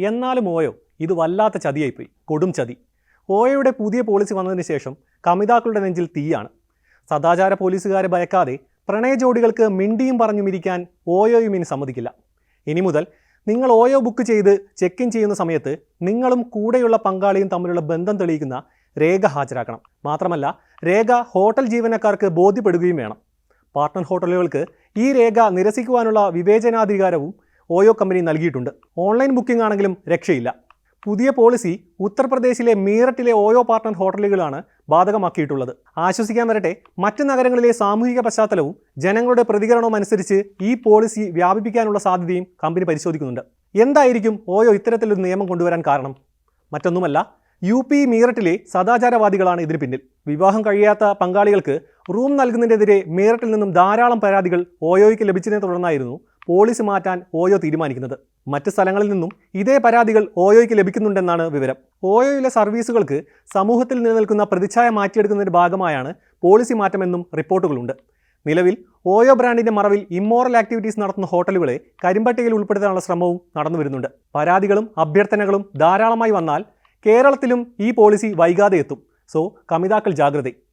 എന്നാലും ഓയോ ഇത് വല്ലാത്ത ചതിയായിപ്പോയി, കൊടും ചതി. ഓയോയുടെ പുതിയ പോളിസി വന്നതിന് ശേഷം കമിതാക്കളുടെ നെഞ്ചിൽ തീയാണ്. സദാചാര പോലീസുകാരെ ഭയക്കാതെ പ്രണയ ജോഡികൾക്ക് മിണ്ടിയും പറഞ്ഞുമിരിക്കാൻ ഓയോയും ഇനി സമ്മതിക്കില്ല. ഇനി മുതൽ നിങ്ങൾ ഓയോ ബുക്ക് ചെയ്ത് ചെക്ക് ഇൻ ചെയ്യുന്ന സമയത്ത് നിങ്ങളും കൂടെയുള്ള പങ്കാളിയും തമ്മിലുള്ള ബന്ധം തെളിയിക്കുന്ന രേഖ ഹാജരാക്കണം. മാത്രമല്ല രേഖ ഹോട്ടൽ ജീവനക്കാർക്ക് ബോധ്യപ്പെടുകയും വേണം. പാർട്ട്ണർ ഹോട്ടലുകൾക്ക് ഈ രേഖ നിരസിക്കുവാനുള്ള വിവേചനാധികാരവും ഓയോ കമ്പനി നൽകിയിട്ടുണ്ട്. ഓൺലൈൻ ബുക്കിംഗ് ആണെങ്കിലും രക്ഷയില്ല. പുതിയ പോളിസി ഉത്തർപ്രദേശിലെ മീററ്റിലെ ഓയോ പാർട്ട്ണർ ഹോട്ടലുകളാണ് ബാധകമാക്കിയിട്ടുള്ളത്. ആശ്വസിക്കാൻ വരട്ടെ, മറ്റ് നഗരങ്ങളിലെ സാമൂഹിക പശ്ചാത്തലവും ജനങ്ങളുടെ പ്രതികരണവും അനുസരിച്ച് ഈ പോളിസി വ്യാപിപ്പിക്കാനുള്ള സാധ്യതയും കമ്പനി പരിശോധിക്കുന്നുണ്ട്. എന്തായിരിക്കും ഓയോ ഇത്തരത്തിലൊരു നിയമം കൊണ്ടുവരാൻ കാരണം? മറ്റൊന്നുമല്ല, UP മീററ്റിലെ സദാചാരവാദികളാണ് ഇതിന് പിന്നിൽ. വിവാഹം കഴിയാത്ത പങ്കാളികൾക്ക് റൂം നൽകുന്നതിനെതിരെ മീററ്റിൽ നിന്നും ധാരാളം പരാതികൾ ഓയോയ്ക്ക് ലഭിച്ചതിനെ തുടർന്നായിരുന്നു പോളിസി മാറ്റാൻ ഓയോ തീരുമാനിക്കുന്നത്. മറ്റ് സ്ഥലങ്ങളിൽ നിന്നും ഇതേ പരാതികൾ ഓയോയ്ക്ക് ലഭിക്കുന്നുണ്ടെന്നാണ് വിവരം. ഓയോയിലെ സർവീസുകൾക്ക് സമൂഹത്തിൽ നിലനിൽക്കുന്ന പ്രതിച്ഛായ മാറ്റിയെടുക്കുന്നതിൻ്റെ ഭാഗമായാണ് പോളിസി മാറ്റമെന്നും റിപ്പോർട്ടുകളുണ്ട്. നിലവിൽ ഓയോ ബ്രാൻഡിന്റെ മറവിൽ ഇമ്മോറൽ ആക്ടിവിറ്റീസ് നടത്തുന്ന ഹോട്ടലുകളെ കരിമ്പട്ടികയിൽ ഉൾപ്പെടുത്താനുള്ള ശ്രമവും നടന്നു വരുന്നുണ്ട്. പരാതികളും അഭ്യർത്ഥനകളും ധാരാളമായി വന്നാൽ കേരളത്തിലും ഈ പോളിസി വൈകാതെ എത്തും. സോ കമിതാക്കൾ ജാഗ്രത.